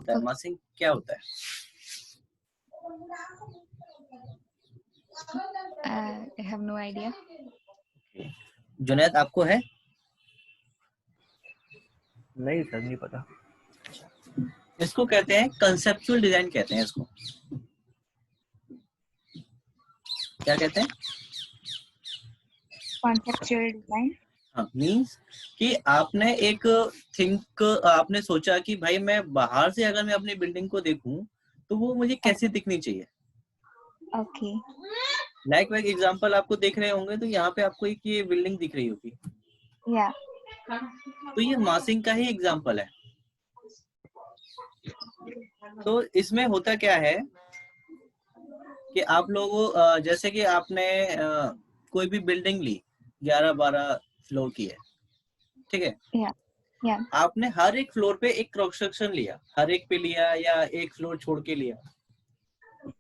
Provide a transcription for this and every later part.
होता है, मासिंग क्या होता है? I have no idea. Junaid आपको है? नहीं सर, नहीं पता। इसको कहते हैं कंसेप्चुअल डिजाइन, कहते हैं इसको। क्या कहते हैं? Conceptual design. हाँ, मीन्स कि आपने एक आपने सोचा कि भाई मैं बाहर से अगर मैं अपनी बिल्डिंग को देखूं तो वो मुझे कैसे दिखनी चाहिए। Okay. लाइक वाइक एग्जांपल आपको देख रहे होंगे तो यहाँ पे आपको एक ये बिल्डिंग दिख रही होगी, Yeah. तो ये मासिंग का ही एग्जांपल है। तो इसमें होता क्या है कि आप लोगों जैसे कि आपने कोई भी बिल्डिंग ली 11-12 फ्लोर की है, ठीक है? Yeah. Yeah. आपने हर एक फ्लोर पे एक क्रॉस सेक्शन लिया, हर एक पे लिया या एक फ्लोर छोड़ के लिया,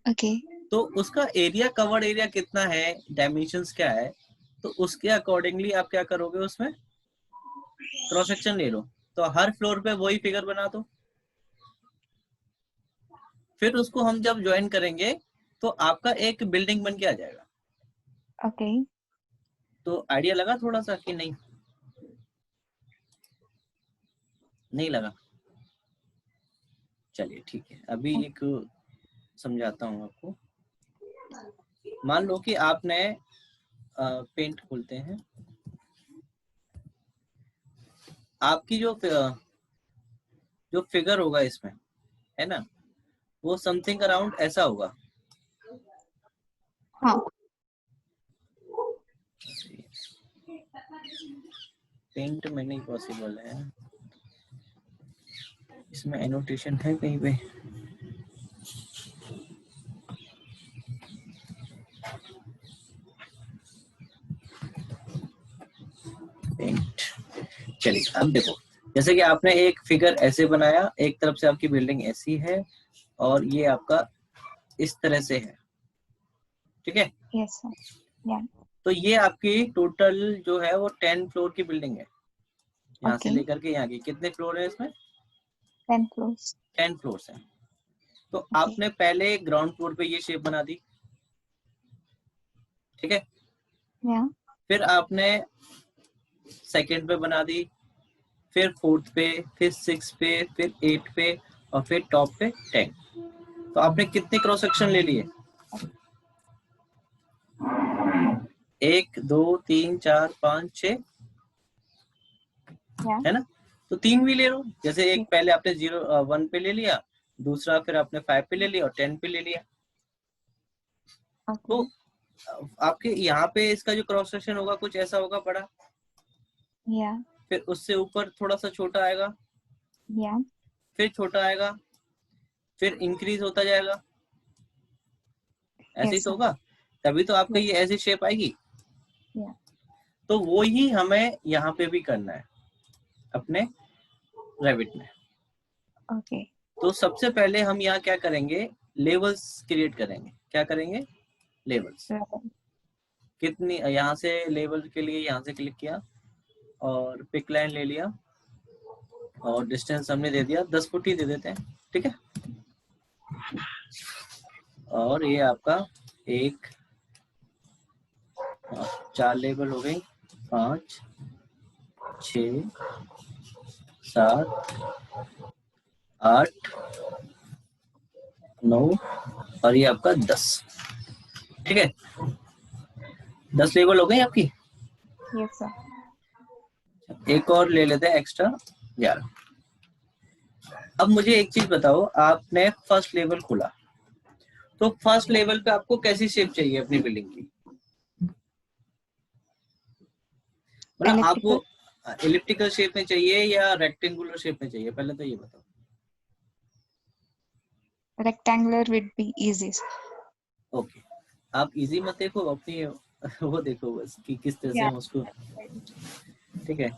Okay. तो उसका एरिया, कवर्ड एरिया कितना है, डायमेंशंस क्या है, तो उसके अकॉर्डिंगली आप क्या करोगे, उसमें क्रॉस सेक्शन ले लो, तो हर फ्लोर पे वही फिगर बना दो। फिर उसको हम जब ज्वाइन करेंगे तो आपका एक बिल्डिंग बन के आ जाएगा। Okay. तो आइडिया लगा थोड़ा सा कि नहीं? नहीं लगा? चलिए ठीक है, अभी एक समझाता हूँ आपको। मान लो कि आपने पेंट खोलते हैं, आपकी जो फिगर होगा इसमें, है ना, वो समथिंग अराउंड ऐसा होगा। हाँ. पेंट में नहीं पॉसिबल है, इसमें एनोटेशन है कहीं पे? पेंट, चलिए अब देखो, जैसे कि आपने एक फिगर ऐसे बनाया, एक तरफ से आपकी बिल्डिंग ऐसी है और ये आपका इस तरह से है, ठीक है? Yes, sir. Yeah. तो ये आपकी टोटल जो है वो 10 फ्लोर की बिल्डिंग है। यहाँ से Okay. लेकर के यहाँ की कितने फ्लोर है इसमें? 10 floors. 10 फ्लोर्स हैं। तो Okay. आपने पहले ग्राउंड फ्लोर पे ये शेप बना दी, ठीक है? Yeah. फिर आपने सेकंड पे बना दी, फिर फोर्थ पे, फिर 6 पे, फिर 8 पे और फिर टॉप पे 10। तो आपने कितने क्रॉस सेक्शन ले लिए? 1 2 3 4 5 6, Yeah. है ना? तो 3 भी ले लो, जैसे एक Yes. पहले आपने 1 पे ले लिया, दूसरा फिर आपने 5 पे ले लिया और 10 पे ले लिया। Okay. तो आपके यहाँ पे इसका जो क्रॉस सेक्शन होगा कुछ ऐसा होगा बड़ा, Yeah. फिर उससे ऊपर थोड़ा सा छोटा आएगा, Yeah. फिर छोटा आएगा, फिर इंक्रीज होता जाएगा, ऐसे ही Yes, तो sir. होगा, तभी तो आपका Yes. ये ऐसी शेप आएगी। Yeah. तो वो ही हमें यहाँ पे भी करना है अपने रेविट में। Okay. तो सबसे पहले हम यहाँ क्या करेंगे, लेवल्स क्रिएट करेंगे। क्या करेंगे? लेवल्स। Level. कितनी, यहाँ से लेवल के लिए यहाँ से क्लिक किया और पिक लाइन ले लिया और डिस्टेंस हमने दे दिया 10 फुट ही दे देते हैं, ठीक है? और ये आपका 1 4 लेवल हो गई, 5 6 7 8 9 और ये आपका 10, ठीक है? 10 लेवल हो गई आपकी। Yes, sir. एक और ले लेते हैं एक्स्ट्रा 11। अब मुझे एक चीज बताओ, आपने फर्स्ट लेवल खोला तो फर्स्ट लेवल पे आपको कैसी शेप चाहिए अपनी बिल्डिंग की? मतलब आपको एलिप्टिकल शेप में चाहिए या रेक्टेंगुलर शेप में चाहिए, पहले तो ये बताओ। Rectangular would be easiest. Okay, आप इजी मत देखो, अपनी वो देखो बस कि किस तरह से Yeah. हम उसको, ठीक है?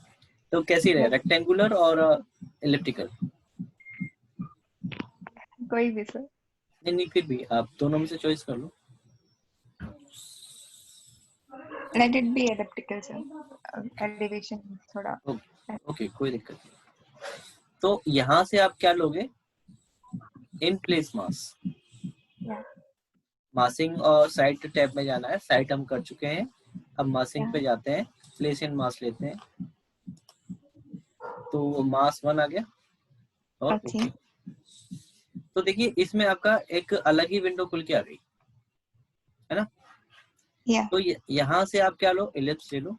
तो कैसी रहे, रेक्टेंगुलर और एलिप्टिकल? कोई भी सर। नहीं, फिर भी आप दोनों में से चॉइस कर लो। Let it be elliptical, sir. Elevation थोड़ा। ओके, कोई दिक्कत नहीं। तो यहाँ से आप क्या लोगे, इन प्लेस मास, Yeah. मासिंग और साइट टैब में जाना है। साइट हम कर चुके हैं, अब मासिंग पे जाते हैं, प्लेस इन मास लेते हैं, तो मास 1 आ गया और Okay. ओके। तो देखिए इसमें आपका एक अलग ही विंडो खुल के आ गई है ना। Yeah. तो यहाँ से आप क्या लो, इलिप्स ले लो,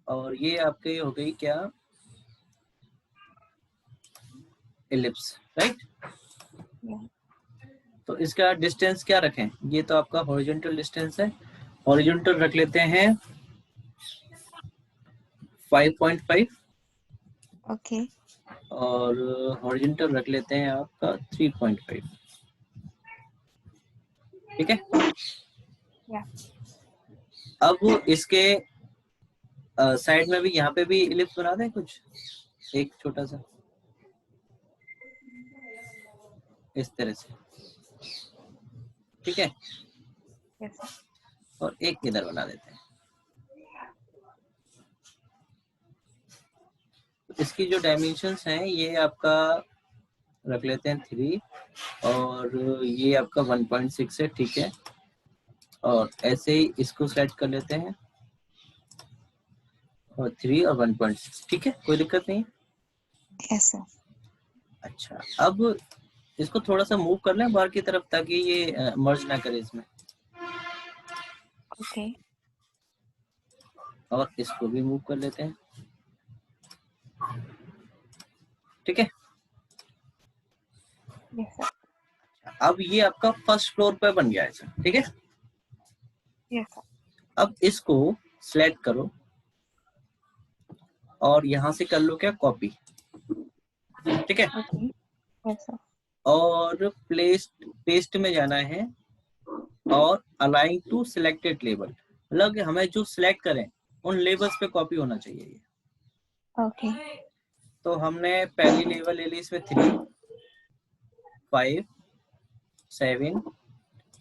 और ये आपके हो गई क्या, इलिप्स, राइट। Yeah. तो इसका डिस्टेंस क्या रखें, ये तो आपका हॉरिजॉन्टल डिस्टेंस है, हॉरिजॉन्टल रख लेते हैं 5.5 Okay. और हॉरिजॉन्टल रख लेते हैं आपका 3.5, ठीक है। Yeah. अब इसके साइड में भी, यहाँ पे भी इलिप्स बना दें कुछ, एक छोटा सा इस तरह से, ठीक है, Yes, sir. और एक इधर बना देते हैं। इसकी जो डायमेंशंस हैं ये आपका रख लेते हैं 3 और ये आपका 1.6 है, ठीक है। और ऐसे ही इसको सेट कर लेते हैं और 3 और 1.6, ठीक है, कोई दिक्कत नहीं। Yes, sir. अच्छा, अब इसको थोड़ा सा मूव कर लें बाहर की तरफ ताकि ये मर्ज ना करे इसमें, Okay. और इसको भी मूव कर लेते हैं, ठीक है। Yes, sir. अब ये आपका फर्स्ट फ्लोर पे बन गया है सर, ठीक है। Yes, sir. अब इसको सिलेक्ट करो और यहाँ से कर लो क्या, कॉपी, ठीक है। Okay. Yes, sir. और पेस्ट में जाना है और अलाइन टू सिलेक्टेड लेबल, मतलब हमें जो सिलेक्ट करें उन लेबल्स पे कॉपी होना चाहिए ये। Okay. तो हमने पहली लेबल ले ली इसमें 3, 5, 7,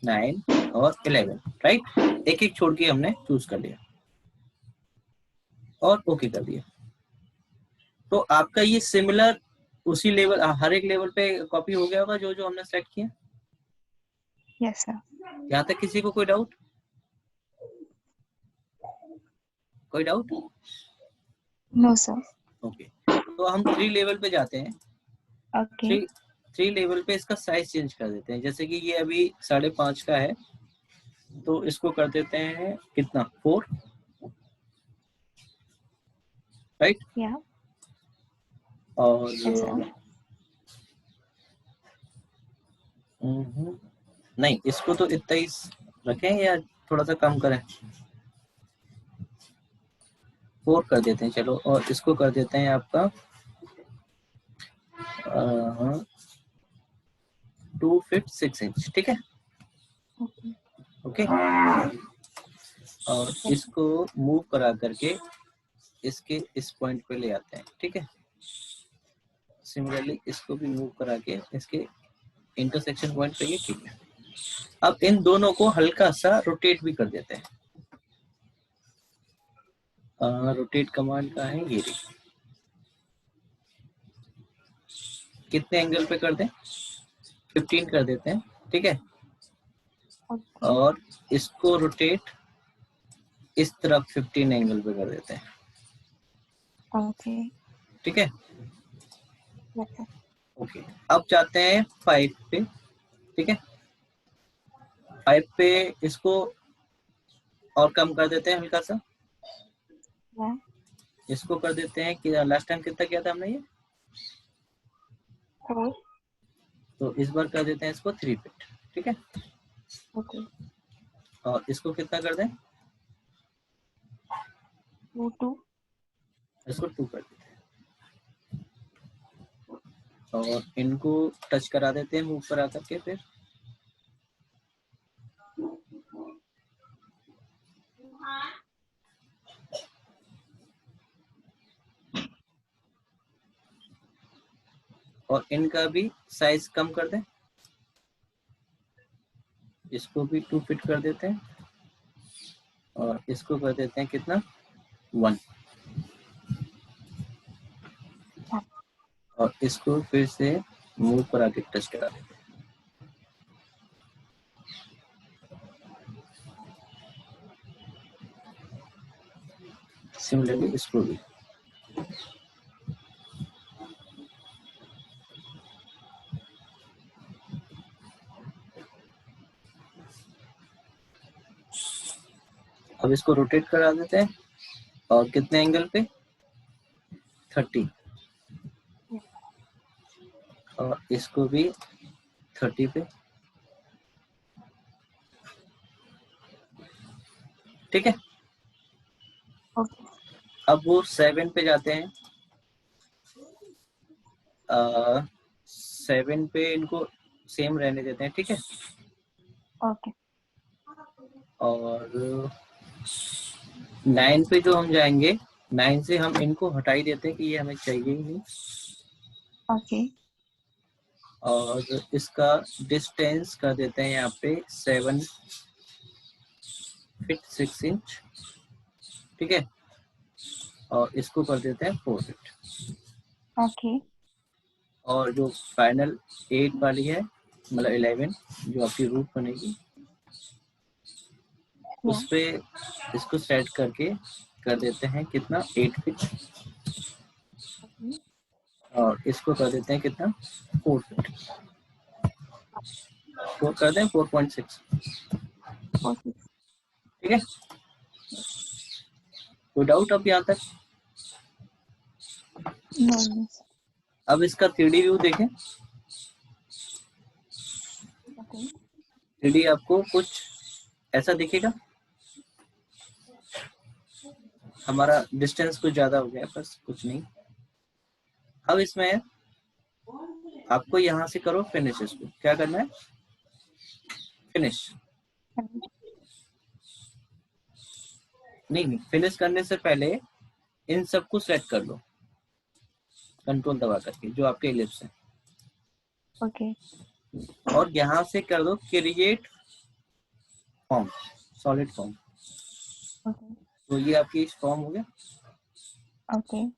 9 और 11, राइट। एक एक छोड़ के हमने चूज कर लिया और ओके कर दिया। तो आपका ये सिमिलर उसी लेवल, हर एक लेवल पे कॉपी हो गया होगा जो जो हमने सेलेक्ट किया। Yes, sir. यहाँ तक किसी को कोई डाउट, कोई डाउट? No, sir. ओके, तो हम 3 लेवल पे जाते हैं। Okay. 3 लेवल पे इसका साइज चेंज कर देते हैं। जैसे कि ये अभी 5.5 का है, तो इसको कर देते हैं कितना, 4, राइट। Yeah. और Yes, sir. नहीं, इसको तो इतना ही रखें या थोड़ा सा कम करें, 4 कर देते हैं चलो, और इसको कर देते हैं आपका 2 फीट 6 इंच, ठीक है। Okay. ओके, और इसको मूव करा करके इसके इस पॉइंट पे ले आते हैं, ठीक है। सिमिलरली इसको भी मूव करा के इसके इंटरसेक्शन पॉइंट पे, ये ठीक है। अब इन दोनों को हल्का सा रोटेट भी कर देते हैं। रोटेट कमांड का है ये रही। कितने एंगल पे कर दें, 15 कर देते हैं, ठीक है। Okay. और इसको रोटेट इस तरफ 15 एंगल पे कर देते हैं, Okay. ठीक है। Yes, sir. ओके, अब जाते हैं 5 पे, ठीक है। 5 पे इसको और कम कर देते हैं हल्का सा, Yeah. इसको कर देते हैं कि लास्ट टाइम कितना किया था हमने ये, 4. तो इस बार कर देते हैं इसको 3 फीट, ठीक है। Okay. और इसको कितना कर दें, 2. इसको 2 कर देते हैं, और इनको टच करा देते हैं मूव करा करके। फिर और इनका भी साइज कम कर दें, इसको भी 2 फीट कर देते हैं, और इसको कर देते हैं कितना, 1, Yeah. और इसको फिर से मूव करा के टच करा देते हैं। सिमिलरली इसको भी अब इसको रोटेट करा देते हैं और कितने एंगल पे 30 और इसको भी 30 पे। ठीक है, Okay. अब वो 7 पे जाते हैं। 7 पे इनको सेम रहने देते हैं। ठीक है, Okay. और 9 पे जो हम जाएंगे, 9 से हम इनको हटा ही देते हैं कि ये हमें चाहिए ही नहीं। Okay. और इसका डिस्टेंस कर देते हैं यहाँ पे 7 फीट 6 इंच। ठीक है, और इसको कर देते हैं 4 फीट। Okay. और जो फाइनल 8 वाली है, मतलब 11 जो आपकी रूट बनेगी, Yeah. उस पे इसको सेट करके कर देते हैं कितना 8 फीट Okay. और इसको कर देते हैं कितना 4 फीट। तो कर दें 4.6। Okay. ठीक है, कोई डाउट अब यहाँ तक? No. No. अब इसका 3D व्यू देखें। Okay. 3D आपको कुछ ऐसा दिखेगा। हमारा डिस्टेंस कुछ ज्यादा हो गया, बस कुछ नहीं। अब इसमें आपको यहाँ से करो फिनिश। इसको क्या करना है? फिनिश। नहीं, फिनिश करने से पहले इन सबको सेट कर लो कंट्रोल दबा करके, जो आपके इलिप्स है। Okay. और यहाँ से कर दो create form, solid form. Okay. तो ये आपकी फॉर्म हो गया। Okay.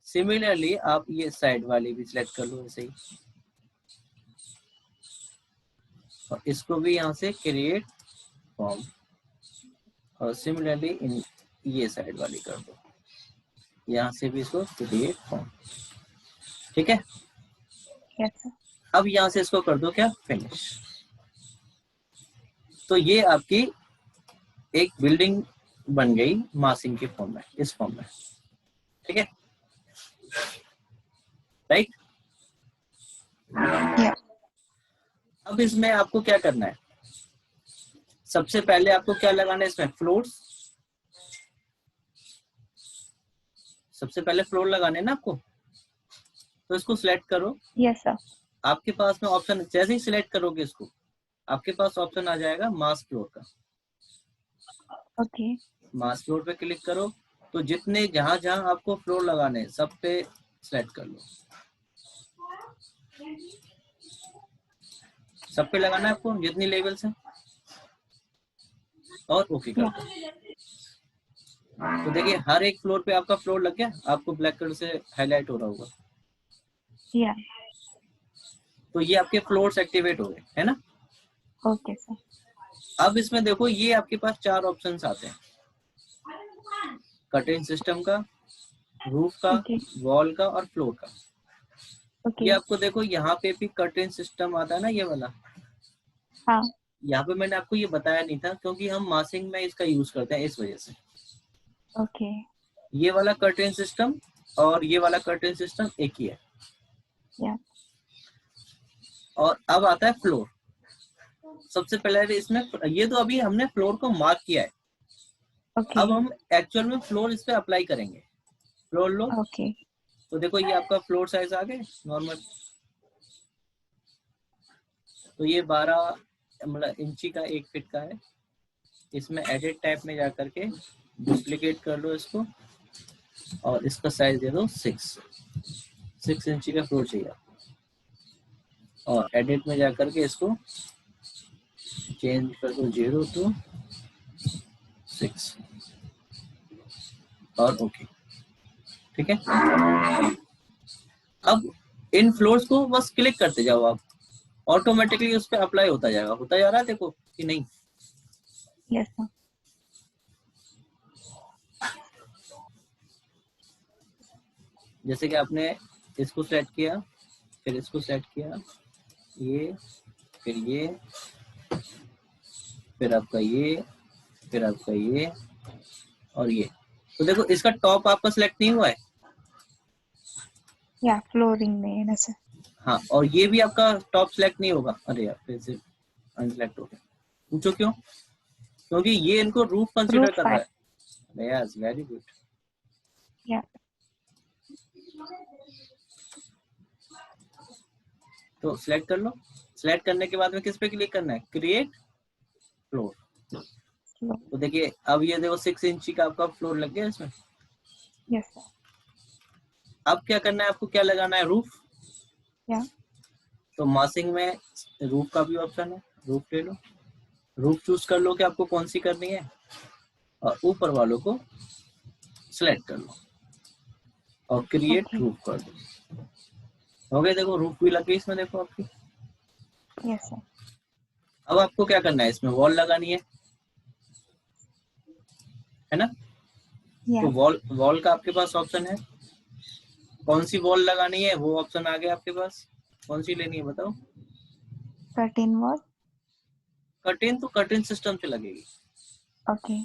सिमिलरली आप ये साइड वाली भी सिलेक्ट कर लो ऐसे ही, और इसको भी यहाँ से क्रिएट फॉर्म, और सिमिलरली इन ये साइड वाली कर दो, यहाँ से भी इसको क्रिएट फॉर्म। ठीक है, Yes, sir. अब यहाँ से इसको कर दो क्या, फिनिश। तो ये आपकी एक बिल्डिंग बन गई मासिंग के फॉर्म में, इस फॉर्म में। ठीक है, राइट। Yeah. अब इसमें आपको क्या करना है? सबसे पहले आपको क्या लगाना है इसमें? फ्लोर्स। सबसे पहले फ्लोर लगाने हैं ना आपको, तो इसको सिलेक्ट करो। Yes, sir. आपके पास में ऑप्शन, जैसे ही सिलेक्ट करोगे इसको, आपके पास ऑप्शन आ जाएगा मास फ्लोर का। Okay. मास फ्लोर पे क्लिक करो, तो जितने जहां जहां आपको फ्लोर लगाने हैं सब पे सिलेक्ट कर लो। सब पे लगाना है आपको, जितनी लेवल्स हैं, और ओके कर Yeah. दो। तो देखिए हर एक फ्लोर पे आपका फ्लोर लग गया, आपको ब्लैक कलर से हाईलाइट हो रहा होगा। Yeah. तो ये आपके फ्लोर्स एक्टिवेट हो गए, है ना। Okay, sir. अब इसमें देखो ये आपके पास 4 ऑप्शंस आते हैं, कर्टेन सिस्टम का, रूफ का, Okay. वॉल का और फ्लोर का। Okay. ये आपको देखो यहाँ पे भी कर्टेन सिस्टम आता है ना, ये वाला। हाँ. यहाँ पे मैंने आपको ये बताया नहीं था क्योंकि हम मासिंग में इसका यूज करते हैं, इस वजह से। Okay. ये वाला कर्टेन सिस्टम और ये वाला कर्टेन सिस्टम एक ही है। Yeah. और अब आता है फ्लोर। सबसे पहले इसमें, ये तो अभी हमने फ्लोर को मार्क किया है। Okay. अब हम एक्चुअल में फ्लोर इस पे अप्लाई करेंगे। फ्लोर लो, Okay. तो देखो ये आपका फ्लोर साइज आ गए नॉर्मल। तो ये 12 मतलब इंची का 1 फीट का है। इसमें एडिट टाइप में जा करके डुप्लीकेट कर लो इसको, और इसका साइज दे दो 6 इंची का फ्लोर चाहिए। और एडिट में जा करके इसको चेंज कर दो 0 to 6 और ओके। ठीक है, अब इन फ्लोर्स को बस क्लिक करते जाओ आप, ऑटोमेटिकली उस पर अप्लाई होता जाएगा। होता जा रहा है देखो कि नहीं? Yes, sir. जैसे कि आपने इसको सेलेक्ट किया, फिर इसको सेलेक्ट किया, ये, फिर ये, फिर आपका ये, फिर आपका ये और ये। तो देखो इसका टॉप आपका सिलेक्ट नहीं हुआ है। Yeah, flooring में है sir. हाँ, और ये भी आपका टॉप सिलेक्ट नहीं होगा। अरे यार, फिर से अनसिलेक्ट हो गया। पूछो क्यों? क्योंकि ये इनको रूफ कंसीडर Roof कर रहा है. है। Yes, very good. Yeah. तो सिलेक्ट कर लो। सिलेक्ट करने के बाद में किस पे क्लिक करना है? Create floor. Floor. तो देखिए अब ये देखो 6 इंची का आपका फ्लोर लग गया इसमें। Yes, sir. अब क्या करना है आपको? क्या लगाना है? रूफ। Yeah. तो मासिंग में रूफ का भी ऑप्शन है, रूफ ले लो। रूफ चूज कर लो कि आपको कौन सी करनी है, और ऊपर वालों को सिलेक्ट कर लो और क्रिएट Okay. रूफ कर दो। हो गया, देखो रूफ भी लग गई इसमें, देखो आपकी। Yes, sir. अब आपको क्या करना है? इसमें वॉल लगानी है ना? Yeah. तो वॉल का आपके पास ऑप्शन है। कौन सी वॉल लगानी है वो ऑप्शन आ गया आपके पास। कौन सी लेनी है बताओ? Curtain wall. कर्टेन तो कर्टेन सिस्टम से लगेगी। Okay.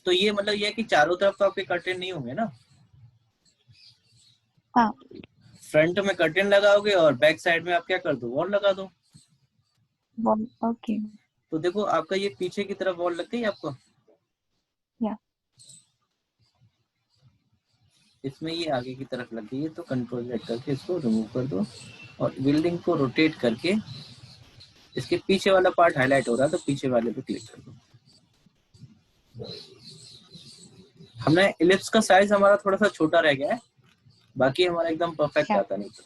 तो ये मतलब ये है कि चारों तरफ तो आपके कर्टेन नहीं होंगे ना। हाँ. फ्रंट में कर्टेन लगाओगे और बैक साइड में आप क्या कर दो? वॉल लगा दो। Wall. Okay. तो देखो आपका ये पीछे की तरफ वॉल लग गई आपको। Yeah. इसमें ये आगे की तरफ लग गई है, तो कंट्रोल Z करके इसको रिमूव कर दो और बिल्डिंग को रोटेट करके इसके पीछे वाला पार्ट हाईलाइट हो रहा है, तो पीछे वाले पे क्लिक कर दो। हमने इलिप्स का साइज हमारा थोड़ा सा छोटा रह गया है, बाकी हमारा एकदम परफेक्ट Yeah. आता नहीं था।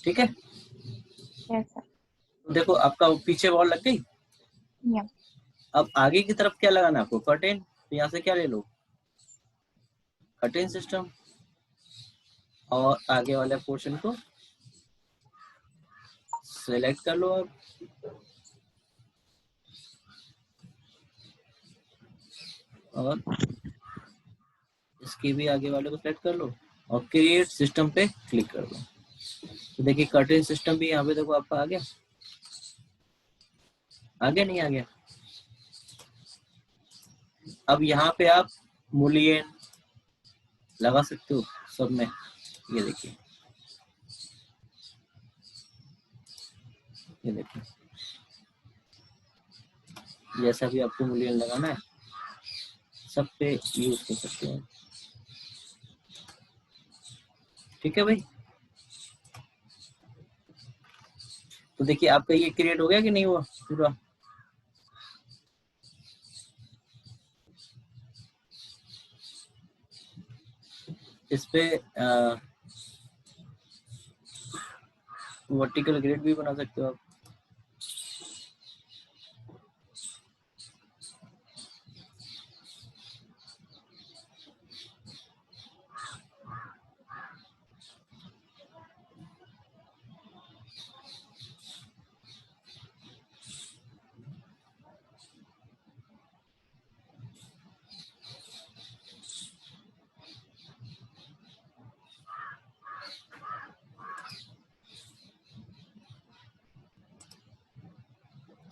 ठीक है, Yes, sir. तो देखो आपका पीछे वॉल लग गई। Yeah. अब आगे की तरफ क्या लगाना है आपको? कर्टेन। तो यहाँ से क्या ले लो? Curtain system. और आगे वाले पोर्शन को सेलेक्ट कर लो आप, और इसके भी आगे वाले को सेलेक्ट कर लो और क्रिएट सिस्टम पे क्लिक कर दो। तो देखिए कर्टेन सिस्टम भी यहाँ पे देखो आपका आ गया। आ गया नहीं आ गया? अब यहाँ पे आप मुलियन लगा सकते हो सब में। ये देखिए, ये देखिए, जैसा भी आपको मुलियन लगाना है सब पे यूज कर सकते हैं। ठीक है भाई। तो देखिए आपका ये क्रिएट हो गया कि नहीं हुआ पूरा? इस पे वर्टिकल ग्रिड भी बना सकते हो आप।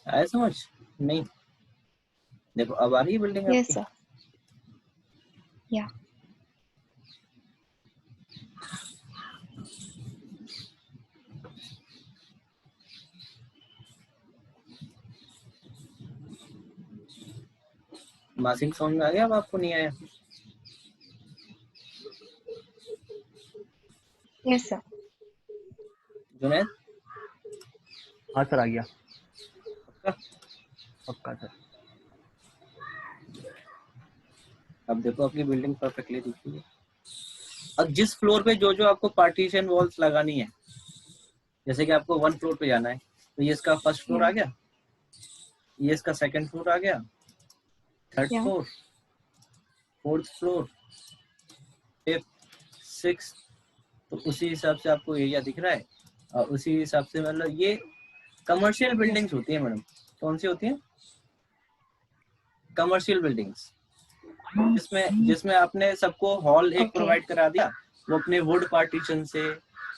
आया समझ? नहीं? देखो अब आ रही है बिल्डिंग Yes, आपकी। sir. Yeah. मासिंग सॉन्ग आ गया अब आपको? नहीं आया? Yes, sir. जुनैद हाँ सर, आ गया। पक्का? पक्का सर। अब देखो अपनी बिल्डिंग परफेक्टली दिख रही है। अब जिस फ्लोर पे जो जो आपको पार्टीशन वॉल्स लगानी है, जैसे कि आपको 1 फ्लोर पे जाना है, तो ये इसका फर्स्ट फ्लोर आ Yeah. गया, ये इसका सेकंड फ्लोर आ गया, third Yeah. Floor, fourth floor, fifth, sixth. तो उसी हिसाब से आपको एरिया दिख रहा है, और उसी हिसाब से मतलब ये कमर्शियल बिल्डिंग्स होती है मैडम। कौन सी होती है? कमर्शियल बिल्डिंग्स, जिसमें जिसमें आपने सबको हॉल एक Okay. प्रोवाइड करा दिया, वो अपने वुड पार्टीशन से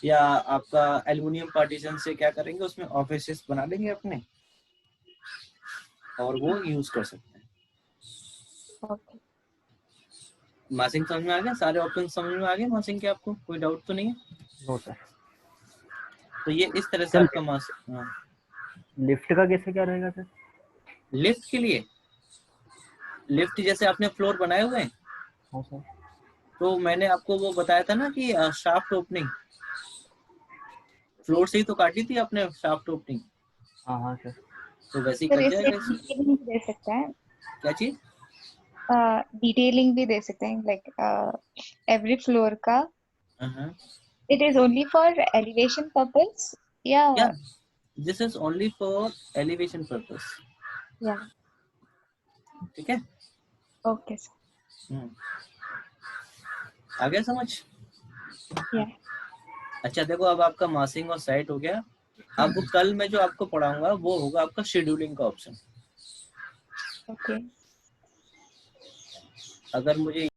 या आपका एल्युमिनियम पार्टीशन से क्या करेंगे, उसमें ऑफिसेस बना लेंगे अपने, और वो यूज कर सकते हैं। Okay. मासिंग समझ में आ गया? सारे ऑप्शन समझ में आ गए मासिंग के? आपको कोई डाउट तो नहीं है? No sir. तो ये इस तरह से चल आपका मासिंग। हाँ, लिफ्ट का कैसे क्या रहेगा सर? लिफ्ट के लिए, लिफ्ट जैसे आपने फ्लोर बनाए हुए हैं, हाँ सर। तो मैंने आपको वो बताया था ना कि शाफ्ट ओपनिंग, फ्लोर से ही तो काटी थी आपने शाफ्ट ओपनिंग, हाँ हाँ सर। तो वैसे ही सर कट इससे जाएगा इसमें। डिटेलिंग भी दे सकते हैं, क्या चीज? डिटेलिंग भी दे सकते हैं, लाइक एवरी फ्लोर का हाँ, it is only for elevation purpose. Yeah. या this is only for elevation purpose. Yeah. ठीक है। Okay, sir. हम्म, आ गया समझ? Yeah. अच्छा देखो, अब आपका मासिंग और साइट हो गया। अब कल मैं जो आपको पढ़ाऊंगा वो होगा आपका शेड्यूलिंग का ऑप्शन। Okay. अगर मुझे